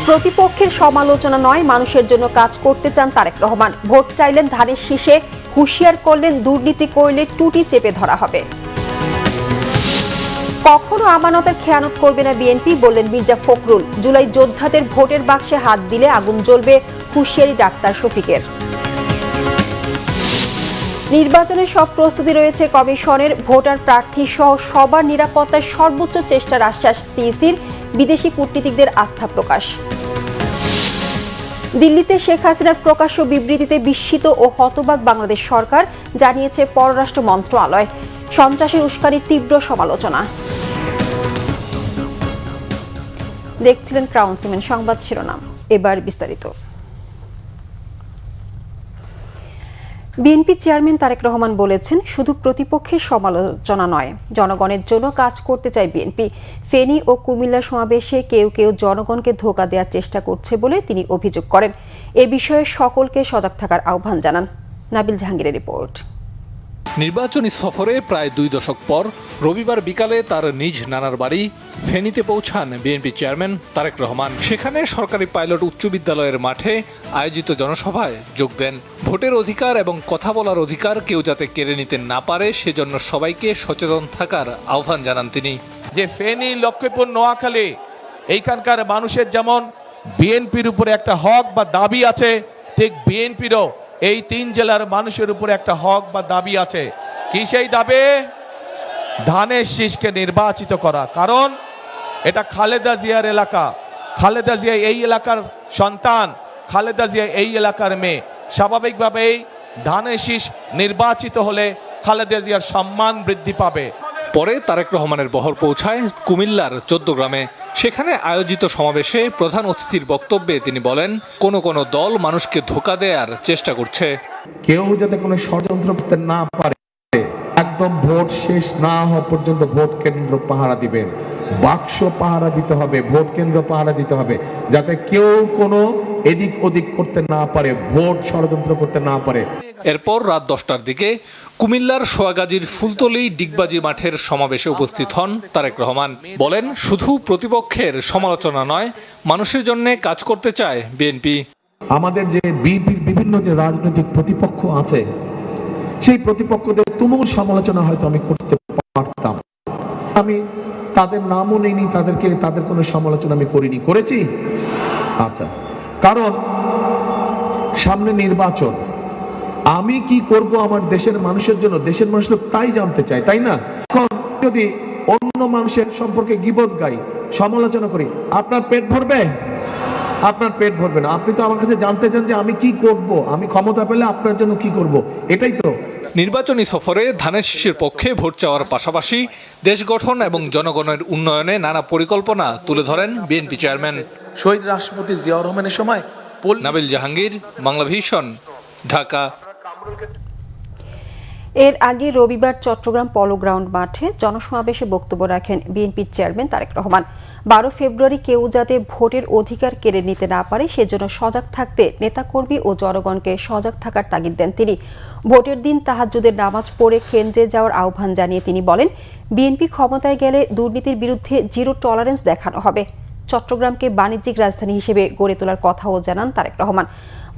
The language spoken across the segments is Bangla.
প্রতিপক্ষের সমালোচনা নয়, মানুষের জন্য কাজ করতে চান তারেক রহমান। ভোট চাইলেন ধানের শীষে, হুঁশিয়ার করলেন দুর্নীতি করলে টুটি চেপে ধরা হবে। কখনো আমানতের খেয়ানত করবে না বিএনপি, বললেন মির্জা ফখরুল। জুলাই যোদ্ধাদের ভোটের বাক্সে হাত দিলে আগুন জ্বলবে, হুঁশিয়ারি ডাক্তার শফিকের। নির্বাচনের সব প্রস্তুতি রয়েছে কমিশনের। ভোটার প্রার্থী সহ সবার নিরাপত্তায় সর্বোচ্চ চেষ্টার আশ্বাস সিইসির। বিদেশি কূটনীতিকদের আস্থা প্রকাশ। দিল্লিতে শেখ হাসিনার প্রকাশ্য বিবৃতিতে বিস্মিত ও হতবাক বাংলাদেশ সরকার, জানিয়েছে পররাষ্ট্র মন্ত্রণালয়। সন্ত্রাসের উস্কানির তীব্র সমালোচনা। দেখছিলেন ক্রাউন সিমেন্ট সংবাদ শিরোনাম, এবার বিস্তারিত। বিএনপি চেয়ারম্যান তারেক রহমান বলেছেন, শুধু প্রতিপক্ষের সমালোচনা নয়, জনগণের জন্য কাজ করতে চায় বিএনপি। ফেনী ও কুমিল্লা সমাবেশে কেউ কেউ জনগণকে ধোঁকা দেওয়ার চেষ্টা করছে বলে তিনি অভিযোগ করেন। এ বিষয়ে সকলকে সজাগ থাকার আহ্বান জানান। নাবিল জাহাঙ্গীরের রিপোর্ট। নির্বাচনী সফরে প্রায় 2 দশক পর রবিবার বিকালে তার নিজ নানার বাড়ি ফেনীতে পৌঁছান বিএনপি চেয়ারম্যান তারেক রহমান। সেখানে সরকারি পাইলট উচ্চ বিদ্যালয়ের মাঠে আয়োজিত জনসভায় যোগ দেন। ভোটের অধিকার এবং কথা বলার অধিকার কেউ যাতে কেড়ে নিতে না পারে, সেজন্য সবাইকে সচেতন থাকার আহ্বান জানান তিনি। যে ফেনী, লক্ষ্মীপুর, নোয়াখালী এইখানকার মানুষের যেমন বিএনপির উপরে একটা হক বা দাবি আছে, ঠিক বিএনপিরও এই 3 জেলার মানুষের উপরে একটা হক বা দাবি আছে। কি সেই দাবি? ধানের শীষকে নির্বাচিত করা। কারণ এটা খালেদা জিয়ার এলাকা, খালেদা জিয়া এই এলাকার সন্তান, খালেদা জিয়া এই এলাকার মেয়ে। স্বাভাবিকভাবেই ধানের শীষ নির্বাচিত হলে খালেদা জিয়ার সম্মান বৃদ্ধি পাবে। পরে তারেক রহমানের বহর পৌঁছায় কুমিল্লার 14 গ্রামে। সেখানে আয়োজিত সমাবেশে প্রধান অতিথির বক্তব্যে তিনি বলেন, কোন কোন দল মানুষকে ধোঁকা দেওয়ার চেষ্টা করছে। কেউ যাতে কোনো ষড়যন্ত্র করতে না পারে, একদম ভোট শেষ না হওয়া পর্যন্ত ভোট কেন্দ্র পাহারা দিবেন, বাক্স পাহারা দিতে হবে, ভোট কেন্দ্র পাহারা দিতে হবে, যাতে কেউ কোনো এদিক ওদিক করতে না পারে, ভোট ষড়যন্ত্র করতে না পারে। এরপর রাত 10টার দিকে কুমিল্লার সোয়াগাজীর ফুলতলী ডিগবাজি মাঠের সমাবেশে উপস্থিত হন তারেক রহমান। বলেন, শুধু প্রতিপক্ষের সমালোচনা নয়, মানুষের জন্য কাজ করতে চায় বিএনপি। আমাদের যে বিভিন্ন যে রাজনৈতিক প্রতিপক্ষ আছে, সেই প্রতিপক্ষদের তুমুল সমালোচনা হয়তো আমি করতে পারতাম। আমি তাদের নামও নেইনি, তাদের কোনো সমালোচনা আমি করিনি। করেছি? আচ্ছা, কারণ সামনে নির্বাচন, আমি কি করব আমার দেশের মানুষের জন্য, দেশের মানুষ তো তাই জানতে চায়, তাই না? এখন যদি অন্য মানুষের সম্পর্কে গীবত গাই, সমালোচনা করি, আপনার পেট ভরবে? আপনার পেট ভরবে না। আপনি তো আমার কাছে জানতে চান যে আমি কি করব, আমি ক্ষমতা পেলে আপনার জন্য কি করব, এটাই তো। নির্বাচনী সফরে ধানের শীষের পক্ষে ভোট চাওয়ার পাশাপাশি দেশ গঠন এবং জনগণের উন্নয়নে নানা পরিকল্পনা তুলে ধরেন বিএনপি চেয়ারম্যান। শহীদ রাষ্ট্রপতি জিয়াউর রহমানের সময়। নাবিল জাহাঙ্গীর, বাংলাভিশন, ঢাকা। এর আগে রবিবার চট্টগ্রাম পলো গ্রাউন্ড মাঠে জনসমাবেশে বক্তব্য রাখেন বিএনপির চেয়ারম্যান তারেক রহমান। 12 ফেব্রুয়ারি কেউ যাতে ভোটের অধিকার কেড়ে নিতে না পারে, সেজন্য সজাগ থাকতে নেতাকর্মী ও জনগণকে সজাগ থাকার তাগিদ দেন তিনি। ভোটের দিন তাহাজ্জুদের নামাজ পড়ে কেন্দ্রে যাওয়ার আহ্বান জানিয়ে তিনি বলেন, বিএনপি ক্ষমতায় গেলে দুর্নীতির বিরুদ্ধে জিরো টলারেন্স দেখানো হবে। চট্টগ্রামকে বাণিজ্যিক রাজধানী হিসেবে গড়ে তোলার কথাও জানান তারেক রহমান।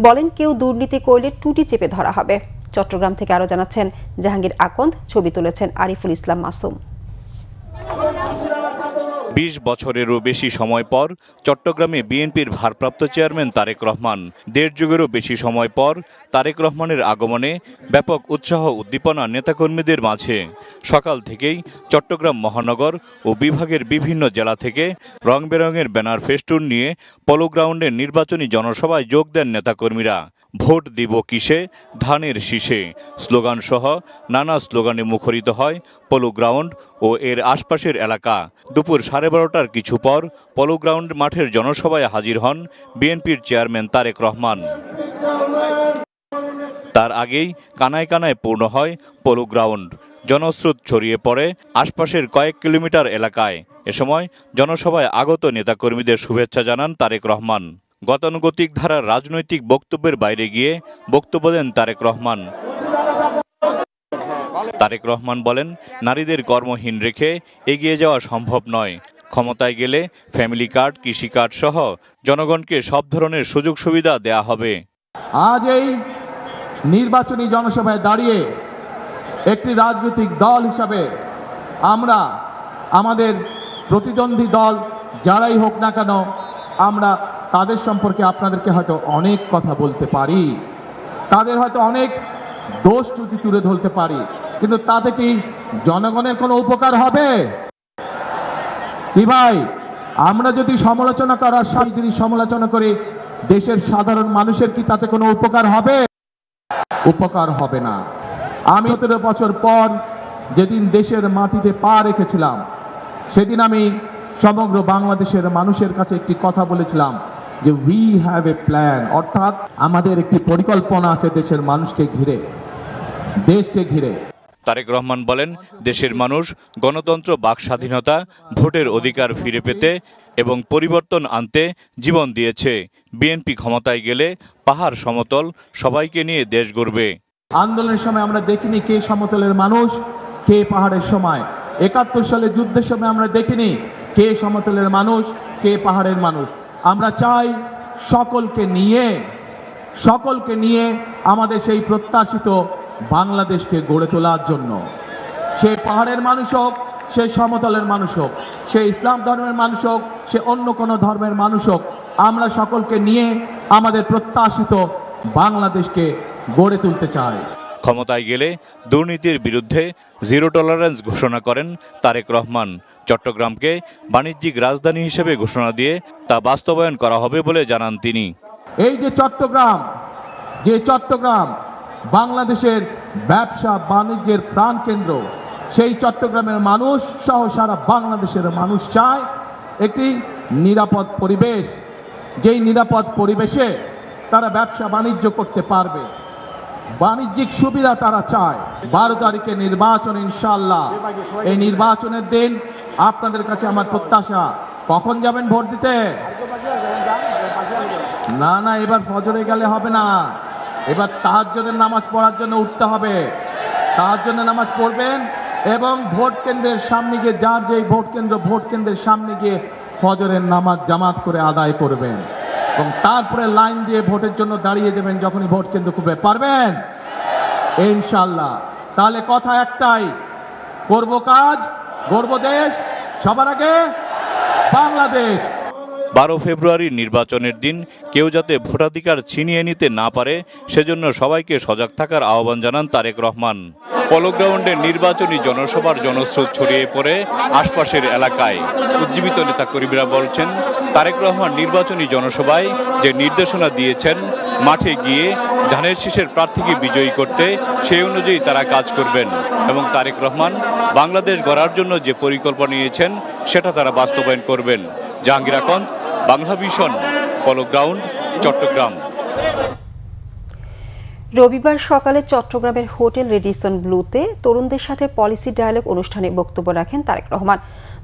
বলেন, কেউ দুর্নীতি করলে টুটি চেপে ধরা হবে। চট্টগ্রাম থেকে আরো জানাচ্ছেন জাহাঙ্গীর আকন্দ, ছবি তুলেছেন আরিফুল ইসলাম মাসুম। 20 বছরেরও বেশি সময় পর চট্টগ্রামে বিএনপির ভারপ্রাপ্ত চেয়ারম্যান তারেক রহমান। 1.5 যুগেরও বেশি সময় পর তারেক রহমানের আগমনে ব্যাপক উৎসাহ উদ্দীপনা নেতাকর্মীদের মাঝে। সকাল থেকেই চট্টগ্রাম মহানগর ও বিভাগের বিভিন্ন জেলা থেকে রং বেরঙের ব্যানার ফেস্টুন নিয়ে পলো গ্রাউন্ডের নির্বাচনী জনসভায় যোগ দেন নেতাকর্মীরা। ভোট দিব কিসে, ধানের শীষে স্লোগান সহ নানা স্লোগানে মুখরিত হয় পলো গ্রাউন্ড ও এর আশপাশের এলাকা। দুপুর 12:30টার কিছু পর পলো গ্রাউন্ড মাঠের জনসভায় হাজির হন বিএনপির চেয়ারম্যান তারেক রহমান। তার আগেই কানায় কানায় পূর্ণ হয় পলো গ্রাউন্ড। জনস্রোত ছড়িয়ে পড়ে আশপাশের কয়েক কিলোমিটার এলাকায়। এ সময় জনসভায় আগত নেতাকর্মীদের শুভেচ্ছা জানান তারেক রহমান। গতানুগতিক ধারার রাজনৈতিক বক্তব্যের বাইরে গিয়ে বক্তব্য দেন তারেক রহমান। তারেক রহমান বলেন, নারীদের কর্মহীন রেখে এগিয়ে যাওয়া সম্ভব নয়। ক্ষমতায় গেলে ফ্যামিলি কার্ড, কৃষি কার্ড সহ জনগণকে সব ধরনের সুযোগ সুবিধা দেয়া হবে। আজ এই নির্বাচনী জনসভায় দাঁড়িয়ে একটি রাজনৈতিক দল হিসাবে আমরা আমাদের প্রতিদ্বন্দ্বী দল যারাই হোক না কেন, আমরা তাদের সম্পর্কে আপনাদেরকে হয়তো অনেক কথা বলতে পারি, তাদের হয়তো অনেক দোষ ত্রুটি তুলে ধরতে পারি, কিন্তু তাতে কি জনগণের কোনো উপকার হবে? কি ভাই, আমরা যদি সমালোচনা করার সময় যদি সমালোচনা করি, দেশের সাধারণ মানুষের কি তাতে কোনো উপকার হবে? উপকার হবে না। আমি 17 বছর পর যেদিন দেশের মাটিতে পা রেখেছিলাম, সেদিন আমি সমগ্র বাংলাদেশের মানুষের কাছে একটি কথা বলেছিলাম যে উই হ্যাভ এ প্ল্যান, অর্থাৎ আমাদের একটি পরিকল্পনা আছে দেশের মানুষকে ঘিরে, দেশকে ঘিরে। তারেক রহমান বলেন, দেশের মানুষ গণতন্ত্র, বাক স্বাধীনতা, ভোটের অধিকার ফিরে পেতে এবং পরিবর্তন আনতে জীবন দিয়েছে। বিএনপি ক্ষমতায় গেলে পাহাড় সমতল, সবাইকে নিয়ে দেশ গড়বে। আন্দোলনের সময় আমরা দেখিনি কে সমতলের মানুষ, কে পাহাড়ের সময়। 71 সালে যুদ্ধের সময় আমরা দেখিনি কে সমতলের মানুষ, কে পাহাড়ের মানুষ। আমরা চাই সকলকে নিয়ে আমাদের সেই প্রত্যাশিত বাংলাদেশকে গড়ে তোলার জন্য। সে পাহাড়ের মানুষ হোক, সে সমতলের মানুষ হোক, সে ইসলাম ধর্মের মানুষ হোক, সে অন্য কোনো ধর্মের মানুষ হোক, আমরা সকলকে নিয়ে আমাদের প্রত্যাশিত বাংলাদেশকে গড়ে তুলতে চাই। ক্ষমতায় গেলে দুর্নীতির বিরুদ্ধে জিরো টলারেন্স ঘোষণা করেন তারেক রহমান। চট্টগ্রামকে বাণিজ্যিক রাজধানী হিসেবে ঘোষণা দিয়ে তা বাস্তবায়ন করা হবে বলে জানান তিনি। এই যে চট্টগ্রাম বাংলাদেশের ব্যবসা বাণিজ্যের প্রাণকেন্দ্র, সেই চট্টগ্রামের মানুষ সহ সারা বাংলাদেশের মানুষ চায় একটি নিরাপদ পরিবেশ, যেই নিরাপদ পরিবেশে তারা ব্যবসা বাণিজ্য করতে পারবে, বাণিজ্যিক সুবিধা তারা চায়। 12 তারিখে নির্বাচন, ইনশাআল্লাহ এই নির্বাচনের দিন আপনাদের কাছে আমার প্রত্যাশা, কখন যাবেন ভোট দিতে? না, এবার ফজরে গেলে হবে না, এবার তাহাজ্জুদের নামাজ পড়ার জন্য উঠতে হবে। তাহাজ্জুদের নামাজ পড়বেন এবং ভোট কেন্দ্রের সামনে গিয়ে, যার যেই ভোট কেন্দ্রের সামনে গিয়ে ফজরের নামাজ জামাত করে আদায় করবেন এবং তারপরে লাইন দিয়ে ভোটের জন্য দাঁড়িয়ে যাবেন যখনই ভোট কেন্দ্র খুঁজে পারবেন ইনশাআল্লাহ। তাহলে কথা একটাই, করব কাজ, গড়ব দেশ, সবার আগে বাংলাদেশ। 12 ফেব্রুয়ারির নির্বাচনের দিন কেউ যাতে ভোটাধিকার ছিনিয়ে নিতে না পারে, সেজন্য সবাইকে সজাগ থাকার আহ্বান জানান তারেক রহমান। পলো গ্রাউন্ডে নির্বাচনী জনসভার জনস্রোত ছড়িয়ে পড়ে আশপাশের এলাকায়। উজ্জীবিত নেতাকর্মীরা বলছেন, তারেক রহমান নির্বাচনী জনসভায় যে নির্দেশনা দিয়েছেন, মাঠে গিয়ে ধানের শীষের প্রার্থীকে বিজয়ী করতে, সেই অনুযায়ী তারা কাজ করবেন এবং তারেক রহমান বাংলাদেশ গড়ার জন্য যে পরিকল্পনা নিয়েছেন সেটা তারা বাস্তবায়ন করবেন। জাহাঙ্গীর আকন্দ, বাংলা ভিশন, পলো গ্রাউন্ড, চট্টগ্রাম। রবিবার সকালে চট্টগ্রামের হোটেল রেডিসন ব্লুতে তরুণদের সাথে পলিসি ডায়ালগ অনুষ্ঠানে বক্তব্য রাখেন তারেক রহমান।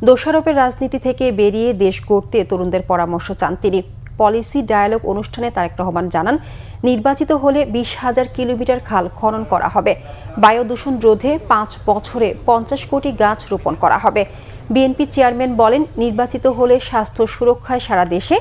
দোষারোপের রাজনীতি থেকে বেরিয়ে দেশ গড়তে তরুণদের পরামর্শ চান তিনি। পলিসি ডায়ালগ অনুষ্ঠানে তারেক রহমান জানান, নির্বাচিত হলে 20,000 কিলোমিটার খাল খনন করা হবে, বায়ু দূষণ রোধে 5 বছরে 50 কোটি গাছ রোপণ করা হবে। বিএনপি চেয়ারম্যান বলেন, নির্বাচিত হলে স্বাস্থ্য সুরক্ষায় সারা দেশে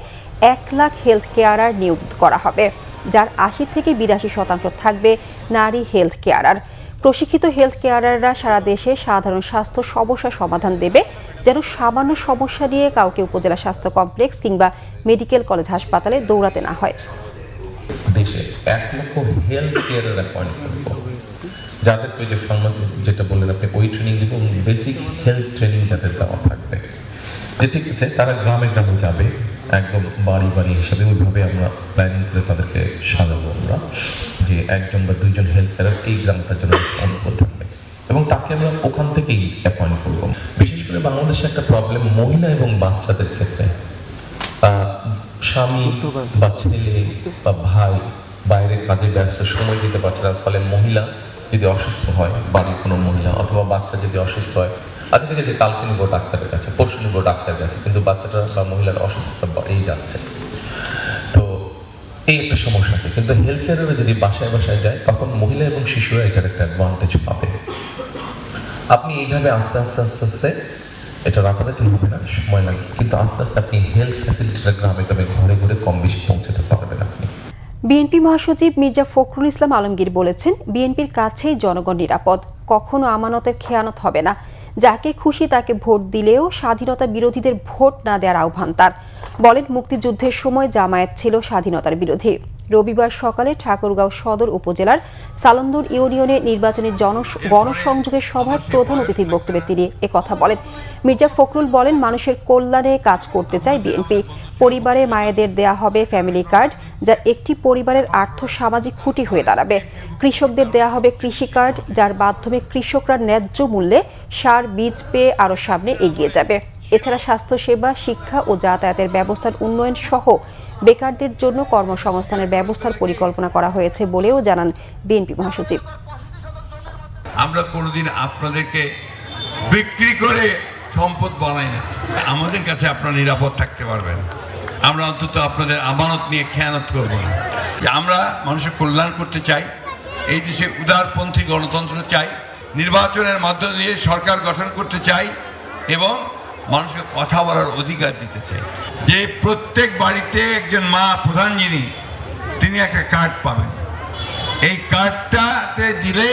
1 লাখ হেলথ কেয়ারার নিয়োগ করা হবে, যার 80 থেকে 82% থাকবে নারী হেলথ কেয়ারার। প্রশিক্ষিত হেলথ কেয়ারাররা সারা দেশে সাধারণ স্বাস্থ্য সমস্যার সমাধান দেবে, যেন সামান্য সমস্যা নিয়ে কাউকে উপজেলা স্বাস্থ্য কমপ্লেক্স কিংবা মেডিকেল কলেজ হাসপাতালে দৌড়াতে না হয়। দেশে 1 লক্ষ হেলথ কেয়ারার অ্যাপয়েন্ট করব, যাদেরকে যে ফার্মাসিস্ট যেটা বললেন আপনি, ওই ট্রেনিং দিব, বেসিক হেলথ ট্রেনিং যাদের দেওয়া থাকবে। ঠিক আছে, তারা গ্রামে গ্রামে যাবে, একদম বাড়ি বাড়ি হিসাবে ওইভাবে আমরা প্ল্যানিং করে তাদেরকে সাজাবো আমরা, যে 1জন বা 2জন হেলথ কেয়ারার এই গ্রামটার জন্য রেসপন্সিবল থাকবে এবং তাকে আমরা ওখান থেকেই অ্যাপয়েন্ট করবো। বিশেষ করে বাংলাদেশে একটা প্রবলেম মহিলা এবং বাচ্চাদের ক্ষেত্রে, স্বামী বা ছেলে বা ভাই বাইরে কাজে ব্যস্ত, সময় দিতে পারছে না, ফলে মহিলা যদি অসুস্থ হয়, বাড়ির কোনো মহিলা অথবা বাচ্চা যদি অসুস্থ হয়, আচ্ছা ঠিক আছে কালকে নিবো ডাক্তারের কাছে, পরশু নিবো ডাক্তারের কাছে, কিন্তু বাচ্চাটা বা মহিলার অসুস্থতা বাড়েই যাচ্ছে। তো এই একটা সমস্যা আছে। কিন্তু হেলথ কেয়ারের যদি বাসায় বাসায় যায়, তখন মহিলা এবং শিশুরা এটার একটা অ্যাডভান্টেজ পাবে। আপনি এইভাবে আস্তে আস্তে আস্তে আস্তে এটা রাতারাতি হবে না, সময় লাগবে, কিন্তু আস্তে আস্তে আপনি হেলথ ফ্যাসিলিটিটা গ্রামে গ্রামে ঘরে ঘরে কম বেশি পৌঁছাতে পারবেন আপনি। বিএনপি মহাসচিব মির্জা ফখরুল ইসলাম আলমগীর বলেছেন, বিএনপির কাছেই জনগণ নিরাপদ, কখনো আমানতের খেয়ানত হবে না। যাকে খুশি তাকে ভোট দিলেও স্বাধীনতা বিরোধীদের ভোট না দেওয়ার আহ্বান তার। বলেন, মুক্তিযুদ্ধের সময় জামায়াত ছিল স্বাধীনতার বিরোধী। রবিবার সকালে ঠাকুরগাঁও সদর উপজেলার সালন্দর ইউনিয়নে নির্বাচনী গণসংযোগের সভায় প্রধান অতিথির বক্তব্যে তিনি একথা বলেন। মির্জা ফখরুল বলেন, মানুষের কল্যাণে কাজ করতে চায় বিএনপি। পরিবারে মায়েদের দেয়া হবে ফ্যামিলি কার্ড, যা একটি পরিবারের আর্থ সামাজিক খুঁটি হয়ে দাঁড়াবে। কৃষকদের দেয়া হবে কৃষি কার্ড, যার মাধ্যমে কৃষকরা ন্যায্য মূল্যে সার বীজ পেয়ে আরও সামনে এগিয়ে যাবে। এছাড়া স্বাস্থ্যসেবা, শিক্ষা ও যাতায়াতের ব্যবস্থার উন্নয়ন সহ বেকারদের জন্য কর্মসংস্থানের ব্যবস্থার পরিকল্পনা করা হয়েছে বলেও জানান বিএনপি মহাসচিব। আমরা কোনোদিন আপনাদেরকে বিক্রি করে সম্পদ বানাই না। আমাদের কাছে আপনারা নিরাপদ থাকতে পারবেন। আমরা অন্তত আপনাদের আমানত নিয়ে খেয়ানত করব না। আমরা মানুষের কল্যাণ করতে চাই, এই দেশে উদারপন্থী গণতন্ত্র চাই, নির্বাচনের মাধ্যমে দিয়ে সরকার গঠন করতে চাই এবং মানুষকে কথা বলার অধিকার দিতে চাই। যে প্রত্যেক বাড়িতে একজন মা প্রধান যিনি, তিনি একটা কার্ড পাবেন। এই কার্ডটাতে দিলে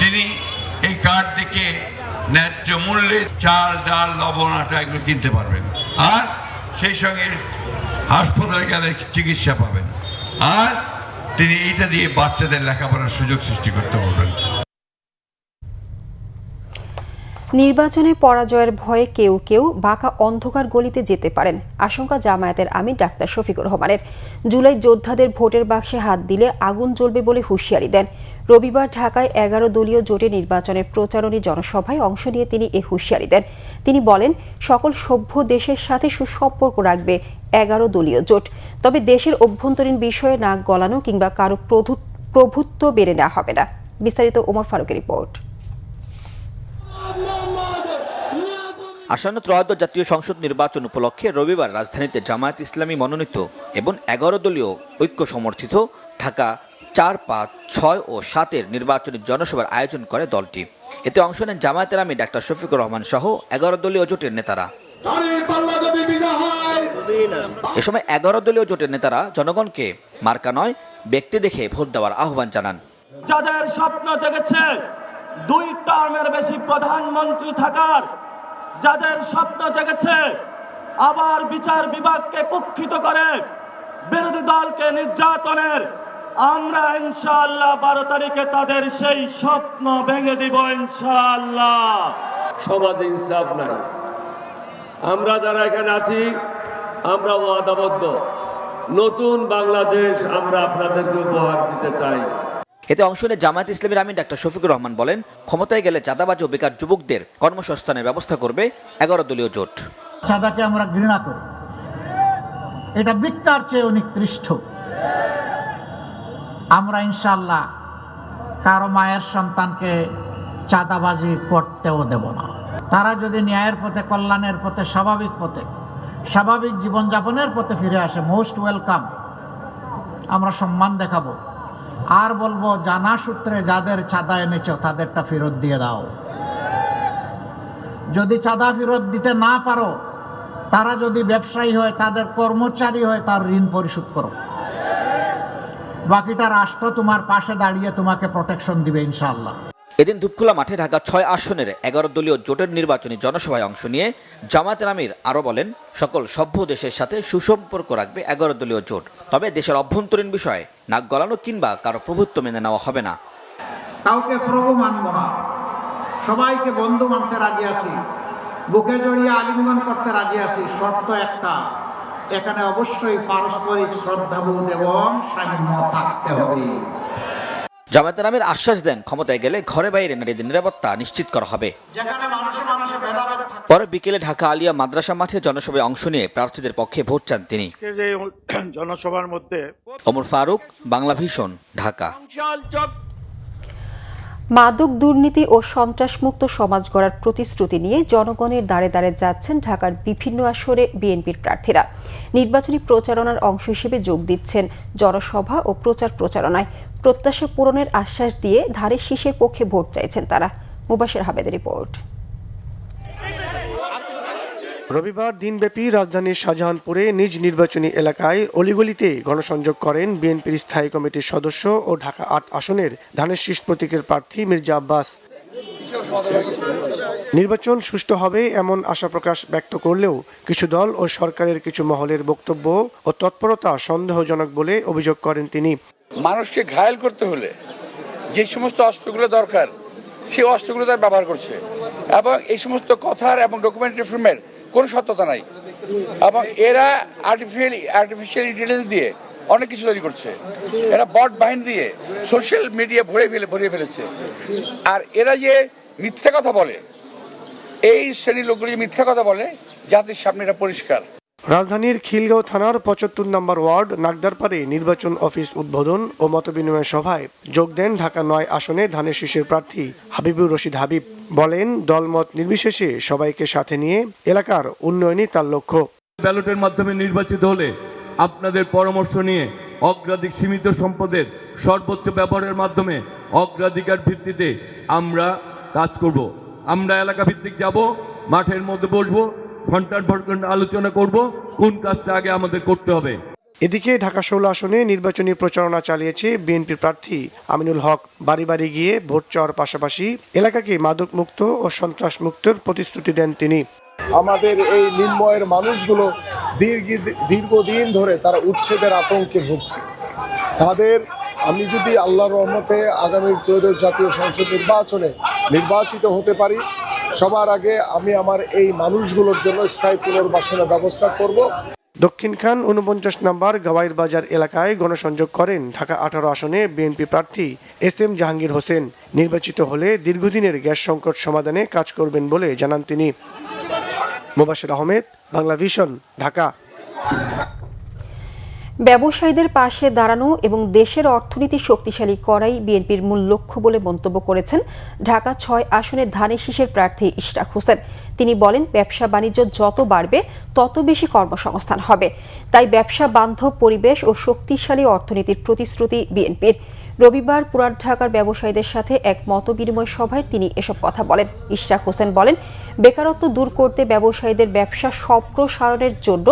তিনি এই কার্ড দেখে ন্যায্য মূল্যে চাল, ডাল, লবণ, আটা এগুলো কিনতে পারবেন। আর সেই সঙ্গে হাসপাতালে গেলে চিকিৎসা পাবেন। আর তিনি এইটা দিয়ে বাচ্চাদের লেখাপড়ার সুযোগ সৃষ্টি করতে পারবেন। নির্বাচনে পরাজয়ের ভয়ে কেউ কেউ বাঁকা অন্ধকার গলিতে যেতে পারেন, আশঙ্কা জামায়াতের আমির ডাক্তার শফিকুর রহমানের। জুলাই যোদ্ধাদের ভোটের বাক্সে হাত দিলে আগুন জ্বলবে বলে হুঁশিয়ারি দেন। রবিবার ঢাকায় 11 দলীয় জোটে নির্বাচনের প্রচারণী জনসভায় অংশ নিয়ে তিনি এ হুঁশিয়ারি দেন। তিনি বলেন, সকল সভ্য দেশের সাথে সুসম্পর্ক রাখবে 11 দলীয় জোট, তবে দেশের অভ্যন্তরীণ বিষয়ে নাক গলানো কিংবা কারো প্রভুত্ব বেড়ে নেওয়া হবে না। বিস্তারিত ওমর ফারুকের রিপোর্ট। আসন্ন ত্রয়োদশ জাতীয় সংসদ নির্বাচন উপলক্ষে রবিবার রাজধানীতে জামায়াত ইসলামী মনোনীত এবং 11 দলীয় ঐক্য সমর্থিত ঢাকা 4, 5, 6 ও 7 নির্বাচনী জনসভার আয়োজন করে দলটি। এতে অংশ নেন জামায়াতের আমির ডাক্তার শফিকুর রহমান সহ 11 দলীয় জোটের নেতারা। এ সময় 11 দলীয় জোটের নেতারা জনগণকে মার্কা নয়, ব্যক্তি দেখে ভোট দেওয়ার আহ্বান জানান। যাদের স্বপ্ন জেগেছে 2 টার্মের বেশি প্রধানমন্ত্রী থাকার, যাদের স্বপ্ন জেগেছে আবার বিচার বিভাগকে কুক্ষিত করে বিরোধী দলকে নির্যাতনের, আমরা ইনশাআল্লাহ 12 তারিখে তাদের সেই স্বপ্ন ভেঙে দিব ইনশাআল্লাহ। সমাজে ইনসাফ নাই। আমরা যারা এখানে আছি, আমরা ওয়াদাবদ্ধ, নতুন বাংলাদেশ আমরা আপনাদেরকে উপহার দিতে চাই। এতে অংশ নিয়ে জামায়াত ইসলামীর আমির ডাক্তার শফিকুর রহমান বলেন, ক্ষমতায় গেলে চাঁদাবাজ ও বেকার যুবকদের কর্মসংস্থানের ব্যবস্থা করবে 11 দলীয় জোট। চাঁদাকে আমরা ঘৃণা করি, এটা বিক্তার চেয়ে নিকৃষ্ট। আমরা ইনশাআল্লাহ কারো মায়ের সন্তানকে চাঁদাবাজি করতেও দেব না। তারা যদি ন্যায়ের পথে, কল্যাণের পথে, স্বাভাবিক জীবনযাপনের পথে ফিরে আসে, মোস্ট ওয়েলকাম। আমরা সম্মান দেখাবো আর বলবো, জানা সূত্রে যাদের চাঁদা এনেছ তাদেরটা ফেরত দিয়ে দাও। যদি চাঁদা ফেরত দিতে না পারো, তারা যদি ব্যবসায়ী হয়, তাদের কর্মচারী হয়, তার ঋণ পরিশোধ করো। বাকিটা রাষ্ট্র তোমার পাশে দাঁড়িয়ে তোমাকে প্রোটেকশন দিবে ইনশাআল্লাহ। এদিন দুপখোলা মাঠে ঢাকা 6 আসনের 11 দলীয় জোটের নির্বাচনী জনসভায় অংশ নিয়ে জামায়াতের আমির আরও বলেন, সকল সভ্য দেশের সাথে সুসম্পর্ক রাখবে 11 দলীয় জোট, তবে দেশের অভ্যন্তরীণ বিষয়ে নাক গলানো কিংবা কারো প্রভুত্ব মেনে নেওয়া হবে না। কাউকে প্রভু মানব না, সবাইকে বন্ধু মানতে রাজি আছি, বুকে জড়িয়ে আলিঙ্গন করতে রাজি আছি। শর্ত একটা, এখানে অবশ্যই পারস্পরিক শ্রদ্ধাবোধ এবং সাম্য থাকতে হবে। জামায়াতের আমির আশ্বাস দেন, ক্ষমতায় গেলে ঘরে বাইরে নারীদের নিরাপত্তা নিশ্চিত করা হবে। পরে বিকেলে ঢাকা আলিয়া মাদ্রাসা মাঠে জনসভায় অংশ নিয়ে প্রার্থীদের পক্ষে ভোট চান তিনি। জনসভার মধ্যে ওমর ফারুক, বাংলা ভিশন, ঢাকা। মাদক দুর্নীতি ও সন্ত্রাসমুক্ত সমাজ গড়ার প্রতিশ্রুতি নিয়ে জনগণের দ্বারে দ্বারে যাচ্ছেন ঢাকার বিভিন্ন আসরে বিএনপির প্রার্থীরা। নির্বাচনী প্রচারণার অংশ হিসেবে যোগ দিচ্ছেন জনসভা ও প্রচারণায়। প্রত্যাশা পূরণের আশ্বাস দিয়ে ধানের শীষের পক্ষে ভোট চাইছেন তারা। মুবাশির আহমেদের রিপোর্ট। রবিবার দিনব্যাপী রাজধানীর শাহজাহানপুরে নিজ নির্বাচনী এলাকায় অলিগলিতে গণসংযোগ করেন বিএনপির স্থায়ী কমিটির সদস্য ও ঢাকা ৮ আসনের ধানের শীষ প্রতীকের প্রার্থী মির্জা আব্বাস। নির্বাচন সুষ্ঠু হবে এমন আশা প্রকাশ ব্যক্ত করলেও কিছু দল ও সরকারের কিছু মহলের বক্তব্য ও তৎপরতা সন্দেহজনক বলে অভিযোগ করেন তিনি। মানুষকে ঘায়েল করতে হলে যে সমস্ত অস্ত্রগুলো দরকার সেই অস্ত্রগুলো তারা ব্যবহার করছে এবং এই সমস্ত কথার এবং ডকুমেন্টারি ফিল্মের কোনো সত্যতা নাই এবং এরা আর্টিফিশিয়াল ইন্টেলিজেন্স দিয়ে অনেক কিছু তৈরি করছে। এরা বট বাহিনী দিয়ে সোশ্যাল মিডিয়া ভরিয়ে ফেলেছে। আর এরা যে মিথ্যা কথা বলে, এই শ্রেণীর লোকগুলো যে মিথ্যা কথা বলে, জাতির সামনে এটা পরিষ্কার। রাজধানীর খিলগাঁও থানার ৭৫ নম্বর ওয়ার্ড নাগদারপাড়ে নির্বাচন অফিস উদ্বোধন ও মতবিনিময় সভায় যোগ দেন ঢাকা ৯ আসনে ধানের শীষের প্রার্থী হাবিবুর রশিদ হাবিব। বলেন, দলমত নির্বিশেষে সবাইকে সাথে নিয়ে এলাকার উন্নয়নই তার লক্ষ্য। ব্যালটের মাধ্যমে নির্বাচিত হলে আপনাদের পরামর্শ নিয়ে অগ্রাধিকার সীমিত সম্পদের সর্বোচ্চ ব্যবহারের মাধ্যমে অগ্রাধিকার ভিত্তিতে আমরা কাজ করব। আমরা এলাকা ভিত্তিক যাব, মাঠের মধ্যে বসবো, ঘন্টার পর ঘন্টা আলোচনা করব কোন কাজটা আগে আমাদের করতে হবে। এদিকে ঢাকা ১৬ আসনে নির্বাচনী প্রচারণা চালিয়েছে বিএনপি প্রার্থী আমিনুল হক। বাড়ি বাড়ি গিয়ে ভোট চাওয়ার পাশাপাশি এলাকাকে মাদক মুক্ত ও সন্ত্রাস মুক্তর প্রতিশ্রুতি দেন তিনি। আমাদের এই নিম্নয়ের মানুষগুলো দীর্ঘদিন ধরে তারা উচ্ছেদের আতঙ্কে ভুগছে। তাদের আমি যদি আল্লাহর রহমতে আগামীর ত্রয়োদশ জাতীয় সংসদ নির্বাচনে নির্বাচিত হতে পারি, সবার আগে আমি আমার এই মানুষগুলোর জন্য স্থায়ী পুনর্বাসনের ব্যবস্থা করব। দক্ষিণখান ৪৯ নম্বর গাওয়াইর বাজার এলাকায় গণসংযোগ করেন ঢাকা ১৮ আসনে বিএনপি প্রার্থী SM জাহাঙ্গীর হোসেন। নির্বাচিত হলে দীর্ঘদিনের গ্যাস সংকট সমাধানে কাজ করবেন বলে জানান তিনি। মোবাশ্বের আহমেদ, বাংলা ভিশন, ঢাকা। ব্যবসায়ীদের পাশে দাঁড়ানো এবং দেশের অর্থনীতি শক্তিশালী করাই বিএনপির মূল লক্ষ্য বলে মন্তব্য করেছেন ঢাকা ৬ আসনের ধানের শীষের প্রার্থী ইশরাক হোসেন। তিনি বলেন, ব্যবসা বাণিজ্য যত বাড়বে তত বেশি কর্মসংস্থান হবে। তাই ব্যবসা বান্ধব পরিবেশ ও শক্তিশালী অর্থনীতির প্রতিশ্রুতি বিএনপির। রবিবার পুরান ঢাকার ব্যবসায়ীদের সাথে এক মতবিনিময় সভায় তিনি এসব কথা বলেন। ইশরাক হোসেন বলেন, বেকারত্ব দূর করতে ব্যবসায়ীদের ব্যবসা সম্প্রসারণের জন্য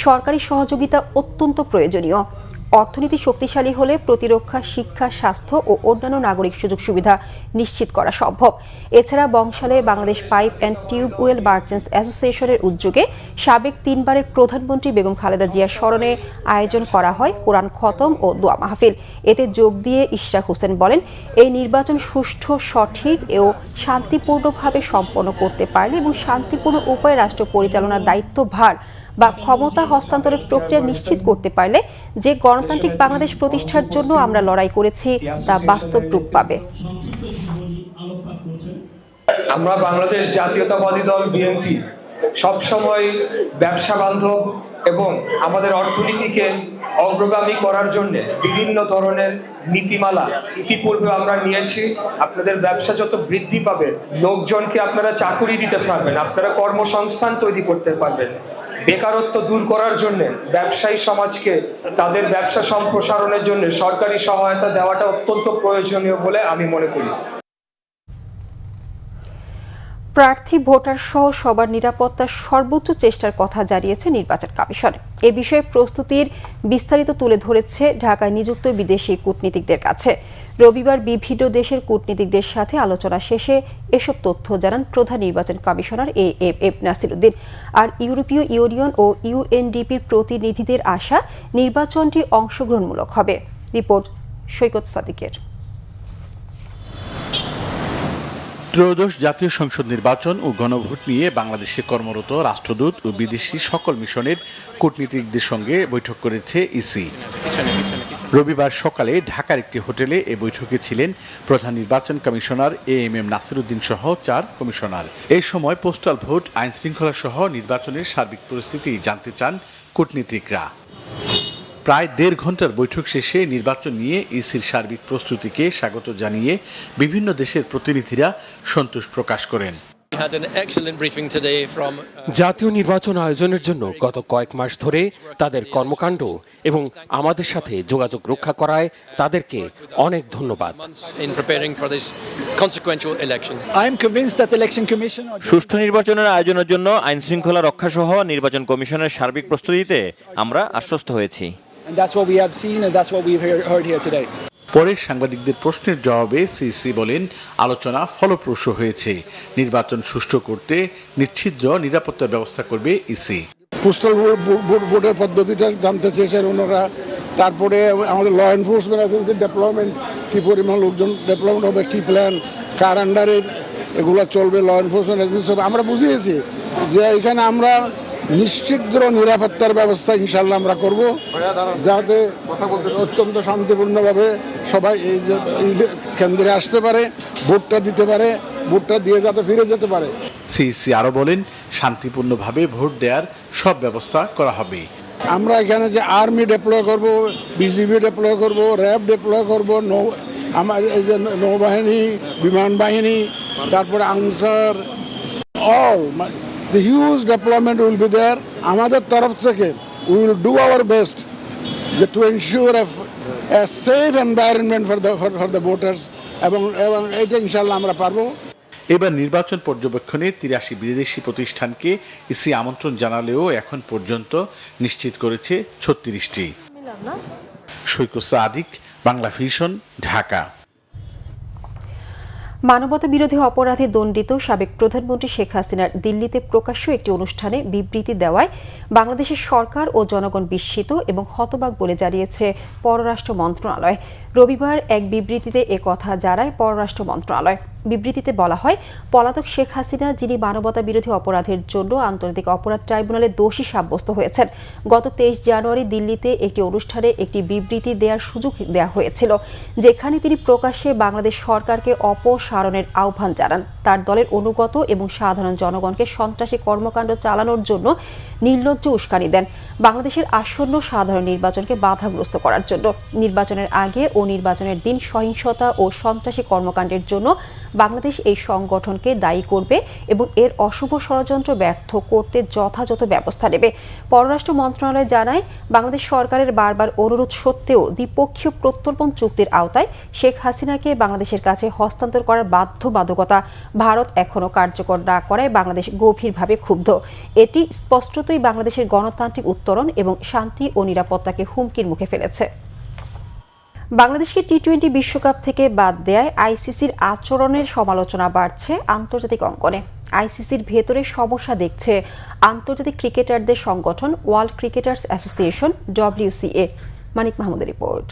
সরকারি সহযোগিতা অত্যন্ত প্রয়োজনীয়। অর্থনীতি শক্তিশালী হলে প্রতিরক্ষা, শিক্ষা, স্বাস্থ্য ও অন্যান্য নাগরিক সুযোগ সুবিধা নিশ্চিত করা সম্ভব। এছাড়া বংশালে Bangladesh pipe and tube well merchants অ্যাসোসিয়েশনের উদ্যোগে সাবেক ৩ বারের প্রধানমন্ত্রী বেগম খালেদা জিয়ার স্মরণে আয়োজন করা হয় কোরআন খতম ও দোয়া মাহফিল। এতে যোগ দিয়ে ইশরাক হোসেন বলেন, এই নির্বাচন সুষ্ঠু, সঠিক ও শান্তিপূর্ণভাবে সম্পন্ন করতে পারলে এবং শান্তিপূর্ণ উপায়ে রাষ্ট্র পরিচালনার দায়িত্বভার বা ক্ষমতা হস্তান্তরের প্রক্রিয়া নিশ্চিত করতে পারলে যে গণতান্ত্রিক বাংলাদেশ প্রতিষ্ঠার জন্য আমরা লড়াই করেছি তা বাস্তব রূপ পাবে। আমরা বাংলাদেশ জাতীয়তাবাদী দল বিএনপি সবসময় ব্যবসা বান্ধব এবং আমাদের অর্থনীতিকে অগ্রগামী করার জন্য বিভিন্ন ধরনের নীতিমালা ইতিপূর্বে আমরা নিয়েছি। আপনাদের ব্যবসা যত বৃদ্ধি পাবে, লোকজনকে আপনারা চাকুরি দিতে পারবেন, আপনারা কর্মসংস্থান তৈরি করতে পারবেন। বেকারত্ব দূর করার জন্য ব্যবসায়ী সমাজকে তাদের ব্যবসা সম্প্রসারণের জন্য সরকারি সহায়তা দেওয়াটা অত্যন্ত প্রয়োজনীয় বলে আমি মনে করি। প্রার্থী, ভোটার সহ সবার নিরাপত্তার সর্বোচ্চ চেষ্টার কথা জানিয়েছে নির্বাচন কমিশন। এ বিষয়ে প্রস্তুতির বিস্তারিত তুলে ধরেছে ঢাকায় নিযুক্ত বিদেশি কূটনীতিকদের কাছে। রবিবার বিভিন্ন দেশের কূটনীতিকদের সাথে আলোচনা শেষে এসব তথ্য জানান প্রধান নির্বাচন কমিশনার AFF নাসিরুদ্দিন। আর ইউরোপীয় ইউনিয়ন ও UNDPর প্রতিনিধিদের আশা নির্বাচনটি অংশগ্রহণমূলক হবে। রিপোর্ট সৈকত সাদিকের। ত্রয়োদশ জাতীয় সংসদ নির্বাচন ও গণভোট নিয়ে বাংলাদেশে কর্মরত রাষ্ট্রদূত ও বিদেশি সকল মিশনের কূটনীতিকদের সঙ্গে বৈঠক করেছে ইসি। রবিবার সকালে ঢাকার একটি হোটেলে এ বৈঠকে ছিলেন প্রধান নির্বাচন কমিশনার AMM নাসিরুদ্দিন সহ 4 কমিশনার। এই সময় পোস্টাল ভোট, আইন শৃঙ্খলা সহ নির্বাচনের সার্বিক পরিস্থিতি জানতে চান কূটনীতিকরা। প্রায় 1.5 ঘন্টার বৈঠক শেষে নির্বাচন নিয়ে ইসির সার্বিক প্রস্তুতিকে স্বাগত জানিয়ে বিভিন্ন দেশের প্রতিনিধিরা সন্তোষ প্রকাশ করেন। had an excellent briefing today from জাতীয় নির্বাচন আয়োজনের জন্য গত কয়েক মাস ধরে তাদের কর্মকাণ্ড এবং আমাদের সাথে যোগাযোগ রক্ষা করায় তাদেরকে অনেক ধন্যবাদ। in preparing for this consequential election. I am convinced that the election commission সুষ্ঠু নির্বাচনের আয়োজনের জন্য আইন শৃঙ্খলা রক্ষা সহ নির্বাচন কমিশনের সার্বিক প্রস্তুতিতে আমরা আশ্বস্ত হয়েছি। and that's what we have seen and that's what we've heard here today. পরে সাংবাদিকদের প্রশ্নের জবাবে সিসি বলেন, আলোচনা ফলপ্রসূ হয়েছে। নির্বাচন সুষ্ঠু করতে নিশ্ছিদ্র নিরাপত্তার ব্যবস্থা করবে ইসি। পোস্টাল ভোটের পদ্ধতিটা জানতে চেয়েছেন ওনারা। তারপরে আমাদের ল এনফোর্সমেন্ট এজেন্সির ডেভেলপমেন্ট, কী পরিমাণ লোকজন ডেভেলপমেন্ট হবে, কী প্ল্যান, কার আন্ডারে এগুলো চলবে, ল এনফোর্সমেন্ট এজেন্সি হবে। আমরা বুঝিয়েছি যে এখানে আমরা নিশ্চিদ্র নিরাপত্তার ব্যবস্থা ইনশাল্লাহ আমরা করব, যাতে অত্যন্ত শান্তিপূর্ণভাবে সবাই এই যে কেন্দ্রে আসতে পারে, ভোটটা দিতে পারে, ভোটটা দিয়ে যাতে ফিরে যেতে পারে। সিসি আরও বলেন, শান্তিপূর্ণভাবে ভোট দেওয়ার সব ব্যবস্থা করা হবে। আমরা এখানে যে আর্মি ডেপ্লয় করব, বিজিবি ডেপ্লয় করব, র্যাব ডেপ্লয় করব, আমার এই যে নৌবাহিনী, বিমান বাহিনী, তারপরে answer, all the huge deployment will be there. আমাদের তরফ থেকে we will do our best to ensure a safe environment for the voters এবং এটা ইনশাআল্লাহ আমরা পারবো। এবার নির্বাচন পর্যবেক্ষণে 83 বিদেশি প্রতিষ্ঠানকে ইসি আমন্ত্রণ জানালেও এখন পর্যন্ত নিশ্চিত করেছে 36টি। সৈকত সাদিক, বাংলা ভিশন, ঢাকা। মানবতা বিরোধী অপরাধে দণ্ডিত সাবেক প্রধানমন্ত্রী শেখ হাসিনার দিল্লিতে প্রকাশ্য একটি অনুষ্ঠানে বিবৃতি দেওয়ায় বাংলাদেশের সরকার ও জনগণ বিস্মিত এবং হতবাক বলে জানিয়েছে পররাষ্ট্র মন্ত্রণালয়। রবিবার এক বিবৃতিতে একথা জানায় পররাষ্ট্র মন্ত্রণালয়। বিবৃতিতে বলা হয়, পলাতক শেখ হাসিনা, যিনি মানবতা বিরোধী অপরাধের জন্য আন্তর্জাতিক অপরাধ ট্রাইব্যুনালে দোষী সাব্যস্ত হয়েছেন, গত 23 জানুয়ারি দিল্লিতে একটি অনুষ্ঠানে একটি বিবৃতি দেওয়ার সুযোগ দেওয়া হয়েছিল, যেখানে তিনি প্রকাশ্যে বাংলাদেশ সরকারকে অপসারণের আহ্বান জানান, তার দলের অনুগত এবং সাধারণ জনগণকে সন্ত্রাসী কর্মকাণ্ড চালানোর জন্য নির্লজ্জ উস্কানি দেন, বাংলাদেশের আসন্ন সাধারণ নির্বাচনকে বাধাগ্রস্ত করার জন্য, নির্বাচনের আগে ও নির্বাচনের দিন সহিংসতা ও সন্ত্রাসী কর্মকাণ্ডের জন্য বাংলাদেশ এই সংগঠনকে দায়ী করবে এবং এর অশুভ ষড়যন্ত্র ব্যর্থ করতে যথাযথ ব্যবস্থা নেবে। পররাষ্ট্র মন্ত্রণালয় জানায়, বাংলাদেশ সরকারের বারবার অনুরোধ সত্ত্বেও দ্বিপক্ষীয় প্রত্যর্পণ চুক্তির আওতায় শেখ হাসিনাকে বাংলাদেশের কাছে হস্তান্তর করার বাধ্যবাধকতা ভারত এখনও কার্যকর না করায় বাংলাদেশ গভীরভাবে ক্ষুব্ধ। এটি স্পষ্টতই বাংলাদেশের গণতান্ত্রিক উত্তরণ এবং শান্তি ও নিরাপত্তাকে হুমকির মুখে ফেলেছে। বাংলাদেশকে টি-20 বিশ্বকাপ থেকে বাদ দেয়ায় আইসিসির আচরণের সমালোচনা বাড়ছে আন্তর্জাতিক অঙ্গনে। আইসিসির ভেতরে সমস্যা দেখছে আন্তর্জাতিক ক্রিকেটারদের সংগঠন ওয়ার্ল্ড ক্রিকেটার্স অ্যাসোসিয়েশন WCA। মানিক মাহমুদের রিপোর্ট।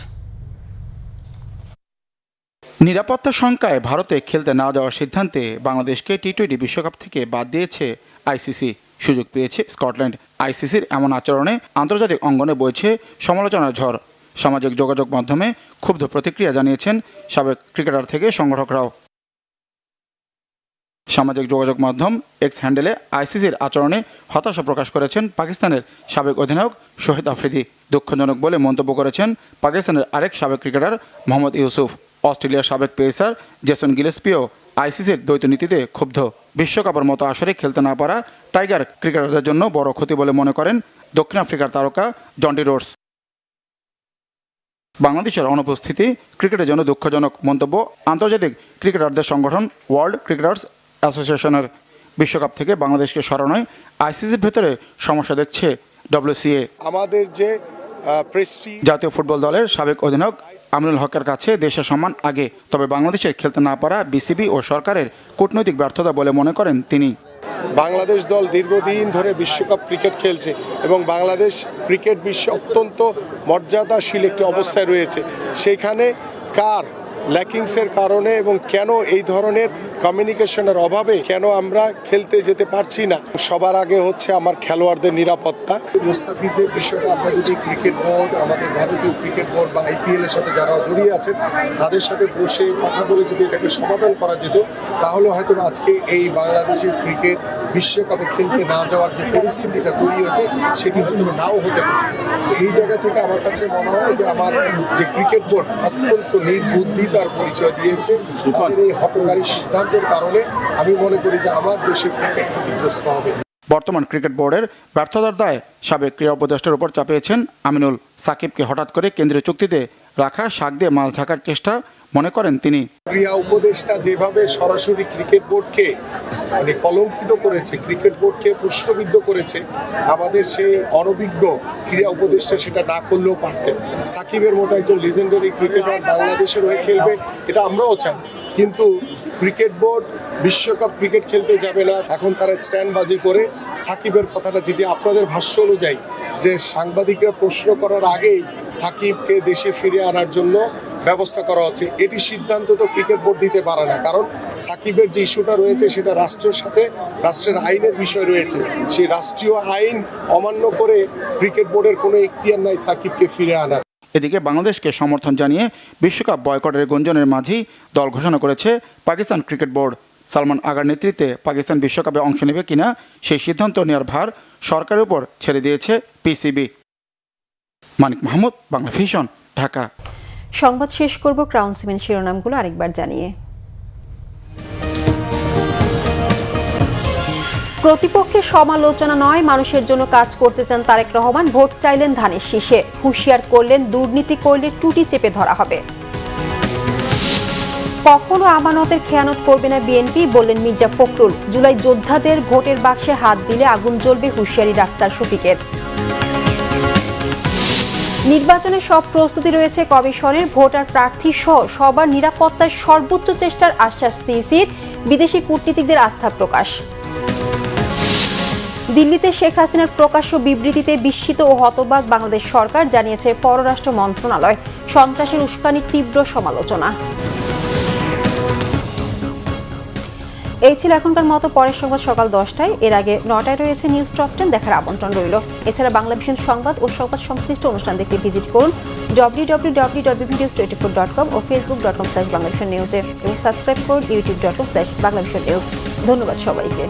নিরাপত্তা শঙ্কায় ভারতে খেলতে না যাওয়ার সিদ্ধান্তে বাংলাদেশকে টি-20 বিশ্বকাপ থেকে বাদ দিয়েছে আইসিসি। সুযোগ পেয়েছে স্কটল্যান্ড। আইসিসির এমন আচরণে আন্তর্জাতিক অঙ্গনে বইছে সমালোচনার ঝড়। সামাজিক যোগাযোগ মাধ্যমে ক্ষুব্ধ প্রতিক্রিয়া জানিয়েছেন সাবেক ক্রিকেটার থেকে সংগঠকরাও। সামাজিক যোগাযোগ মাধ্যম এক্স হ্যান্ডেলে আইসিসির আচরণে হতাশা প্রকাশ করেছেন পাকিস্তানের সাবেক অধিনায়ক শহীদ আফ্রিদি। দুঃখজনক বলে মন্তব্য করেছেন পাকিস্তানের আরেক সাবেক ক্রিকেটার মোহাম্মদ ইউসুফ। অস্ট্রেলিয়ার সাবেক পেসার জেসন গিলেস্পিও আইসিসির দ্বৈত নীতিতে ক্ষুব্ধ। বিশ্বকাপের মতো আসরে খেলতে না পারা টাইগার ক্রিকেটারদের জন্য বড় ক্ষতি বলে মনে করেন দক্ষিণ আফ্রিকার তারকা জন্টি রোডস। বাংলাদেশের অনুপস্থিতি ক্রিকেটের জন্য দুঃখজনক মন্তব্য আন্তর্জাতিক ক্রিকেটারদের সংগঠন ওয়ার্ল্ড ক্রিকেটার্স অ্যাসোসিয়েশনের। বিশ্বকাপ থেকে বাংলাদেশকে সরানোয় আইসিসির ভেতরে সমস্যা দেখছে WCA। আমাদের যে জাতীয় ফুটবল দলের সাবেক অধিনায়ক আমিনুল হকের কাছে দেশের সম্মান আগে, তবে বাংলাদেশের খেলতে না পারা বিসিবি ও সরকারের কূটনৈতিক ব্যর্থতা বলে মনে করেন তিনি। বাংলাদেশ দল দীর্ঘদিন ধরে বিশ্বকাপ ক্রিকেট খেলছে এবং বাংলাদেশ ক্রিকেট বিশ্বে অত্যন্ত মর্যাদাশীল একটি অবস্থায় রয়েছে। সেখানে কার ল্যাকিংসের কারণে এবং কেন এই ধরনের কমিউনিকেশনের অভাবে কেন আমরা খেলতে যেতে পারছি না। সবার আগে হচ্ছে আমার খেলোয়াড়দের নিরাপত্তা। মুস্তাফিজের বিষয়টা আমরা যদি ক্রিকেট বোর্ড, আমাদের ভারতীয় ক্রিকেট বোর্ড বা IPL এর সাথে যারা জড়িয়ে আছেন তাদের সাথে বসে কথা বলে যদি এটাকে সমাধান করা যেত, তাহলে হয়তো আজকে এই বাংলাদেশের ক্রিকেট বিশ্বকাপে খেলতে না যাওয়ার যে পরিস্থিতিটা তৈরি হয়েছে সেটি হয়তো নাও হতে পারে। এই জায়গা থেকে আমার কাছে মনে হয় যে আমার যে ক্রিকেট বোর্ড অত্যন্ত নির্বুদ্ধিতার পরিচয় দিয়েছে। তাদের এই হঠকারী সিদ্ধান্ত সিদ্ধান্তের কারণে আমি মনে করি যে আমার দেশের ক্রিকেট ক্ষতিগ্রস্ত হবে। বর্তমান ক্রিকেট বোর্ডের ব্যর্থতার দায় সাবেক ক্রীড়া উপদেষ্টার উপর চাপিয়েছেন আমিনুল। সাকিবকে হঠাৎ করে কেন্দ্রীয় চুক্তিতে রাখা শাক দিয়ে মাছ ঢাকার চেষ্টা মনে করেন তিনি। ক্রীড়া উপদেষ্টা যেভাবে সরাসরি ক্রিকেট বোর্ডকে কলঙ্কিত করেছে, ক্রিকেট বোর্ডকে প্রশ্নবিদ্ধ করেছে, আমাদের সেই অনভিজ্ঞ ক্রীড়া উপদেষ্টা সেটা না করলেও পারতেন। সাকিবের মতো একজন লিজেন্ডারি ক্রিকেটার বাংলাদেশের হয়ে খেলবে, এটা আমরাও চাই, কিন্তু ক্রিকেট বোর্ড বিশ্বকাপ ক্রিকেট খেলতে যাবে না। এখন তারা স্ট্যান্ডবাজি করে সাকিবের কথাটা, যেটি আপনাদের ভাষ্য অনুযায়ী যে সাংবাদিকরা প্রশ্ন করার আগেই সাকিবকে দেশে ফিরে আনার জন্য ব্যবস্থা করা হচ্ছে, এটি সিদ্ধান্ত তো ক্রিকেট বোর্ড দিতে পারে না, কারণ সাকিবের যে ইস্যুটা রয়েছে সেটা রাষ্ট্রের সাথে রাষ্ট্রের আইনের বিষয় রয়েছে। সেই রাষ্ট্রীয় আইন অমান্য করে ক্রিকেট বোর্ডের কোনো এখতিয়ার নাই সাকিবকে ফিরে আনার। এদিকে বাংলাদেশকে সমর্থন জানিয়ে বিশ্বকাপ বয়কটের গুঞ্জনের মাঝেই দল ঘোষণা করেছে Pakistan cricket board. Salman agar নেতৃত্বে পাকিস্তান বিশ্বকাপে অংশ নেবে কিনা সেই সিদ্ধান্ত নেওয়ার ভার সরকারের উপর ছেড়ে দিয়েছে পিসিবি। মানিক মাহমুদ, বাংলা ভিশন, ঢাকা। সংবাদ শেষ করব ক্রাউন সিমেন্ট শিরোনামগুলো আরেকবার জানিয়ে। প্রতিপক্ষের সমালোচনা নয়, মানুষের জন্য কাজ করতে চান তারেক রহমান। ভোট চাইলেন ধানের শীষে, হুঁশিয়ার করলেন দুর্নীতি করলে টুটি চেপে ধরা হবে। কখনো আমানতের খেয়ানত করবে না বিএনপি, বললেন মির্জা ফখরুল। জুলাই যোদ্ধাদের ভোটের বাক্সে হাত দিলে আগুন জ্বলবে, হুঁশিয়ারি ডাক্তার শফিকের। নির্বাচনের সব প্রস্তুতি রয়েছে কমিশনের, ভোটার প্রার্থী সহ সবার নিরাপত্তার সর্বোচ্চ চেষ্টার আশ্বাস সিইসির। বিদেশি কূটনীতিকদের আস্থা প্রকাশ। দিল্লিতে শেখ হাসিনার প্রকাশ্য বিবৃতিতে বিস্মিত ও হতবাক বাংলাদেশ সরকার, জানিয়েছে পররাষ্ট্র মন্ত্রণালয়। সন্ত্রাসের উস্কানির তীব্র সমালোচনা। এই ছিল এখনকার মতো। পরের সংবাদ সকাল 10টায়, এর আগে 9টায় রয়েছে নিউজ টপ 10 দেখার আমন্ত্রণ রইল। এছাড়া বাংলা ভিশন সংবাদ ও সংবাদ সংশ্লিষ্ট অনুষ্ঠান দেখতে ভিজিট করুন www.bbnews24.com ও facebook.com/banglavishnewsে এবং সাবস্ক্রাইব করুন youtube.com/banglavishnnews। ধন্যবাদ সবাইকে।